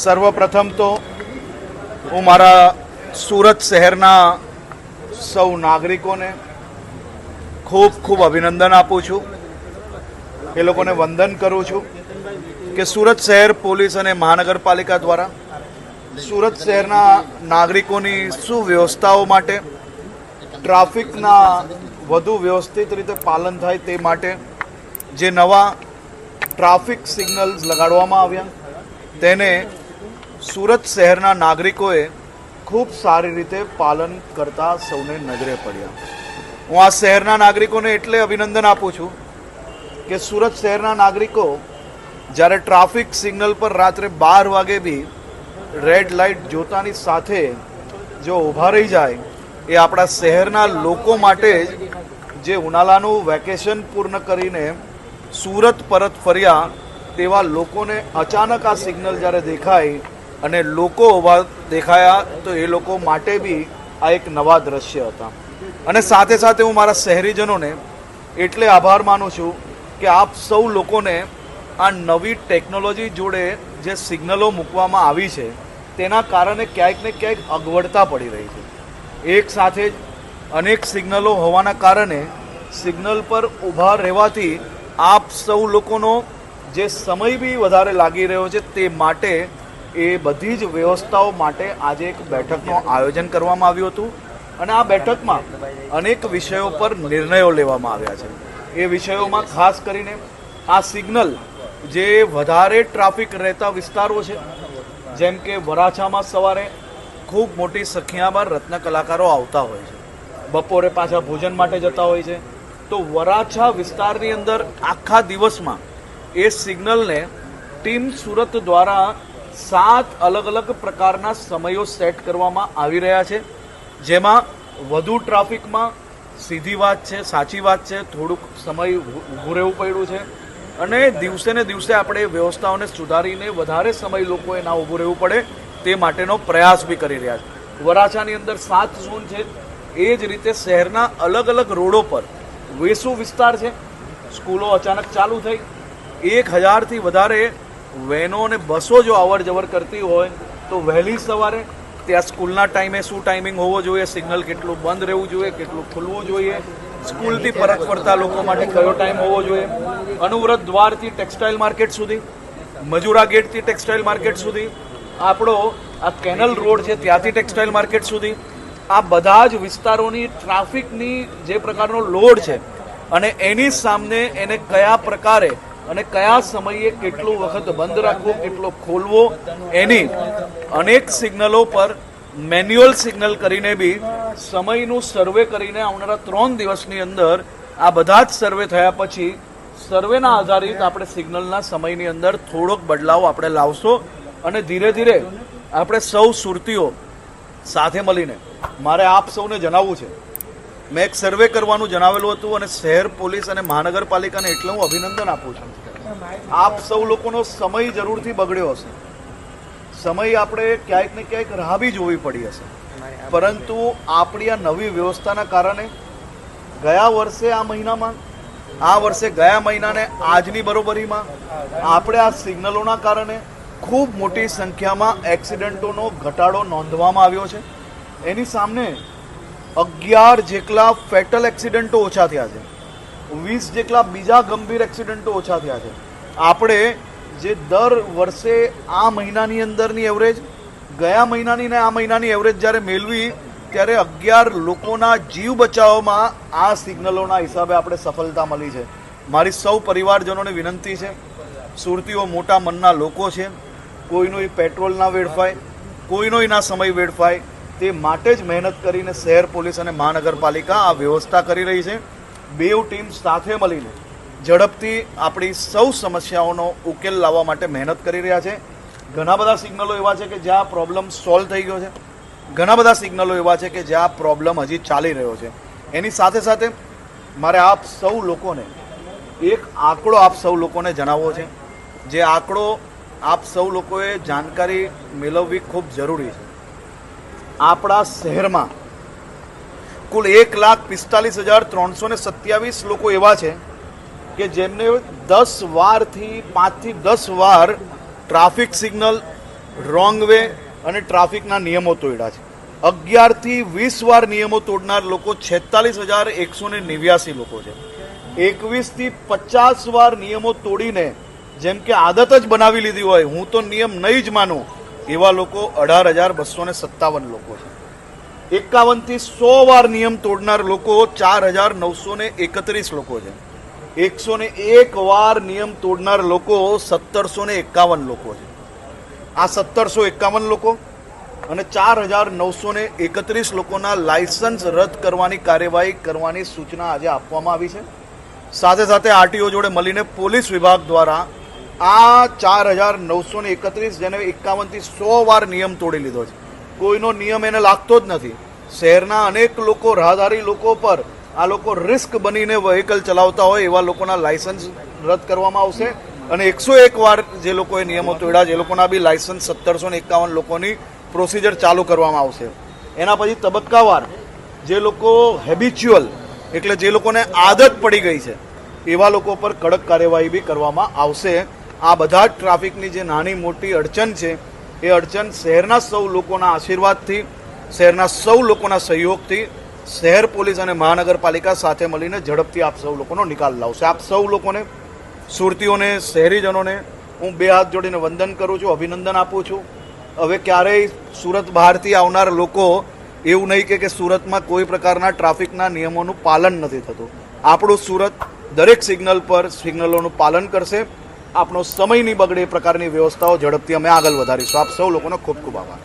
સર્વપ્રથમ તો હું મારા સુરત શહેરના સૌ નાગરિકોને ખૂબ ખૂબ અભિનંદન આપું છું, એ લોકોને વંદન કરું છું કે સુરત શહેર પોલીસ અને મહાનગરપાલિકા દ્વારા સુરત શહેરના નાગરિકોની સુવ્યવસ્થાઓ માટે ટ્રાફિકના વધુ વ્યવસ્થિત રીતે પાલન થાય તે માટે જે નવા ટ્રાફિક સિગ્નલ્સ લગાડવામાં આવ્યા તેને સુરત શહેરના નાગરિકોએ ખૂબ સારી રીતે પાલન કરતા સૌને નજરે પડ્યા. હું આ શહેરના નાગરિકોને એટલે અભિનંદન આપું છું કે સુરત શહેરના નાગરિકો જ્યારે ટ્રાફિક સિગ્નલ પર રાત્રે 12 વાગે બી રેડ લાઇટ જોતાની સાથે જો ઊભા રહી જાય એ આપણા શહેરના લોકો માટે જે ઉનાળાનું વેકેશન પૂર્ણ કરીને સુરત પરત ફર્યા તેવા લોકોને અચાનક આ સિગ્નલ જ્યારે દેખાય અને લોકો ઊભા દેખાયા તો એ લોકો માટે બી આ એક નવા દ્રશ્ય હતા. અને સાથે સાથે હું મારા શહેરીજનોને એટલે આભાર માનું છું કે આપ સૌ લોકોને આ નવી ટેકનોલોજી જોડે જે સિગ્નલો મૂકવામાં આવી છે તેના કારણે ક્યાંક ને ક્યાંક અગવડતા પડી રહી છે. એક સાથે જ અનેક સિગ્નલો હોવાના કારણે સિગ્નલ પર ઊભા રહેવાથી આપ સૌ લોકોનો જે સમય બી વધારે લાગી રહ્યો છે તે માટે એ બધી જ વ્યવસ્થાઓ માટે આજે એક બેઠકનું આયોજન કરવામાં આવ્યું હતું અને આ બેઠકમાં અનેક વિષયો પર નિર્ણયો લેવામાં આવ્યા છે. એ વિષયોમાં ખાસ કરીને આ સિગ્નલ જે વધારે ટ્રાફિક રહેતા વિસ્તારો છે, જેમ કે વરાછામાં સવારે ખૂબ મોટી સંખ્યામાં રત્ન કલાકારો આવતા હોય છે, બપોરે પાછા ભોજન માટે જતા હોય છે, તો વરાછા વિસ્તારની અંદર આખા દિવસમાં એ સિગ્નલને ટીમ સુરત દ્વારા 7 અલગ અલગ પ્રકારના સમયો સેટ કરવામાં આવી રહ્યા છે, જેમાં વધુ ટ્રાફિકમાં સીધી વાત છે, સાચી વાત છે, થોડુંક સમય ઊભું રહેવું પડ્યું છે અને દિવસે ને દિવસે આપણે વ્યવસ્થાઓને સુધારીને વધારે સમય લોકોએ ના ઊભું રહેવું પડે તે માટેનો પ્રયાસ બી કરી રહ્યા છે. વરાછાની અંદર 7 ઝોન છે, એ જ રીતે શહેરના અલગ અલગ રોડો પર વેસુ વિસ્તાર છે, સ્કૂલો અચાનક ચાલુ થઈ, 1000થી વધારે વેનો અને બસો જો અવર જવર કરતી હોય તો વહેલી સવારે ત્યાં સ્કૂલના ટાઈમે શું ટાઈમિંગ હોવો જોઈએ, સિગ્નલ કેટલું બંધ રહેવું જોઈએ, કેટલું ખુલવું જોઈએ, સ્કૂલથી પરત ફરતા લોકો માટે કયો ટાઈમ હોવો જોઈએ, અનુવ્રત દ્વારથી ટેક્સટાઇલ માર્કેટ સુધી, મજુરા ગેટથી ટેક્સટાઇલ માર્કેટ સુધી, આપણો આ કેનલ રોડ છે ત્યાંથી ટેક્સટાઇલ માર્કેટ સુધી, આ બધા જ વિસ્તારોની ટ્રાફિકની જે પ્રકારનો લોડ છે અને એની સામે એને કયા પ્રકારે અને કયા સમયે કેટલું વખત બંધ રાખવો, કેટલો ખોલવો, એની અનેક સિગ્નલો પર મેન્યુઅલ સિગ્નલ કરીને બી સમયનું સર્વે કરીને આવનારા 3 દિવસની અંદર આ બધા જ સર્વે થયા પછી સર્વેના આધારિત આપણે સિગ્નલના સમયની અંદર થોડોક બદલાવ આપણે લાવશો અને ધીરે ધીરે આપણે સૌ સુરતીઓ સાથે મળીને, મારે આપ સૌને જણાવવું છે, મેં એક સર્વે કરવાનું જણાવેલું હતું અને શહેર પોલીસ અને મહાનગરપાલિકાને એટલે હું અભિનંદન આપું છું. આપ સૌ લોકોનો સમય જરૂરથી બગડ્યો હશે, સમય આપણે ક્યાંક ને ક્યાંક રાહ બી જોવી પડી હશે, પરંતુ આપણી આ નવી વ્યવસ્થાના કારણે ગયા વર્ષે આ મહિનામાં, આ વર્ષે ગયા મહિનાને આજની બરોબરીમાં આપણે આ સિગ્નલોના કારણે ખૂબ મોટી સંખ્યામાં એક્સિડન્ટોનો ઘટાડો નોંધવામાં આવ્યો છે. એની સામે 11 જેટલા ફેટલ એક્સિડન્ટો ઓછા થયા છે, 20 જેટલા બીજા ગંભીર એક્સિડન્ટો ઓછા થયા છે. આપણે જે દર વર્ષે આ મહિનાની અંદરની એવરેજ ગયા મહિનાની ને આ મહિનાની એવરેજ જ્યારે મેળવી ત્યારે 11 લોકોના જીવ બચાવવામાં આ સિગ્નલોના હિસાબે આપણે સફળતા મળી છે. મારી સૌ પરિવારજનોને વિનંતી છે, સુરતીઓ મોટા મનના લોકો છે, કોઈનો પેટ્રોલ ના વેડફાય, કોઈનો ના સમય વેડફાય, તે માટે જ મહેનત કરીને શહેર પોલીસ અને મહાનગરપાલિકા આ વ્યવસ્થા કરી રહી છે. બેઉ ટીમ સાથે મળીને ઝડપથી આપણી સૌ સમસ્યાઓનો ઉકેલ લાવવા માટે મહેનત કરી રહ્યા છે. ઘણા બધા સિગ્નલો એવા છે કે જ્યાં પ્રોબ્લેમ સોલ્વ થઈ ગયો છે, ઘણા બધા સિગ્નલો એવા છે કે જ્યાં પ્રોબ્લેમ હજી ચાલી રહ્યો છે. એની સાથે સાથે મારે આપ સૌ લોકોને એક આંકડો આપ સૌ લોકોને જણાવવો છે, જે આંકડો આપ સૌ લોકોએ જાણકારી મેળવવી ખૂબ જરૂરી છે. આપણા શહેરમાં કુલ 1,45,327 લોકો એવા છે કે જેમને 10 વારથી 5 થી 10 વાર ટ્રાફિક સિગ્નલ રોંગ વે અને ટ્રાફિકના નિયમો તોડ્યા છે. 11 થી 20 વાર નિયમો તોડનાર લોકો 46,189 લોકો છે. 21 થી 50 વાર નિયમો તોડીને જેમ કે આદત જ બનાવી લીધી હોય, હું તો નિયમ નહીં જ માનું, એવા લોકો 18,257 લોકો છે. 51 થી 100 વાર નિયમ તોડનાર લોકો 4,931 લોકો છે. 101 વાર નિયમ તોડનાર લોકો 1,751 લોકો છે. આ 1,751 લોકો અને 4,931 લોકોના લાયસન્સ રદ કરવાની કાર્યવાહી કરવાની સૂચના આજે આપવામાં આવી છે. સાથે સાથે આરટીઓ જોડે મળીને પોલીસ વિભાગ દ્વારા આ 4,931 જેને 51 થી 100 વાર નિયમ તોડી લીધો છે, કોઈનો નિયમ એને લાગતો જ નથી. શહેરના અનેક લોકો, રાહદારી લોકો પર આ લોકો રિસ્ક બનીને વ્હીકલ ચલાવતા હોય એવા લોકોના લાયસન્સ રદ કરવામાં આવશે અને 101 વાર જે લોકોએ નિયમો તોડ્યા છે એ લોકોના બી લાયસન્સ 1,751 લોકોની પ્રોસિજર ચાલુ કરવામાં આવશે. એના પછી તબક્કાવાર જે લોકો હેબિચ્યુઅલ એટલે જે લોકોને આદત પડી ગઈ છે એવા લોકો પર કડક કાર્યવાહી બી કરવામાં આવશે. આ બધા જ ટ્રાફિકની જે નાની મોટી અડચણ છે એ અડચણ શહેરના સૌ લોકોના આશીર્વાદથી, શહેરના સૌ લોકોના સહયોગથી શહેર પોલીસ અને મહાનગરપાલિકા સાથે મળીને ઝડપથી આપ સૌ લોકોનો નિકાલ લાવશે. આપ સૌ લોકોને, સુરતીઓને, શહેરીજનોને હું 2 હાથ જોડીને વંદન કરું છું, અભિનંદન આપું છું. હવે ક્યારેય સુરત બહારથી આવનાર લોકો એવું નહીં કે સુરતમાં કોઈ પ્રકારના ટ્રાફિકના નિયમોનું પાલન નથી થતું. આપણું સુરત દરેક સિગ્નલ પર સિગ્નલોનું પાલન કરશે. આપણો સમય નહીં બગડે એ પ્રકારની વ્યવસ્થાઓ ઝડપથી અમે આગળ વધારીશું. આપ સૌ લોકોનો ખૂબ ખૂબ આભાર.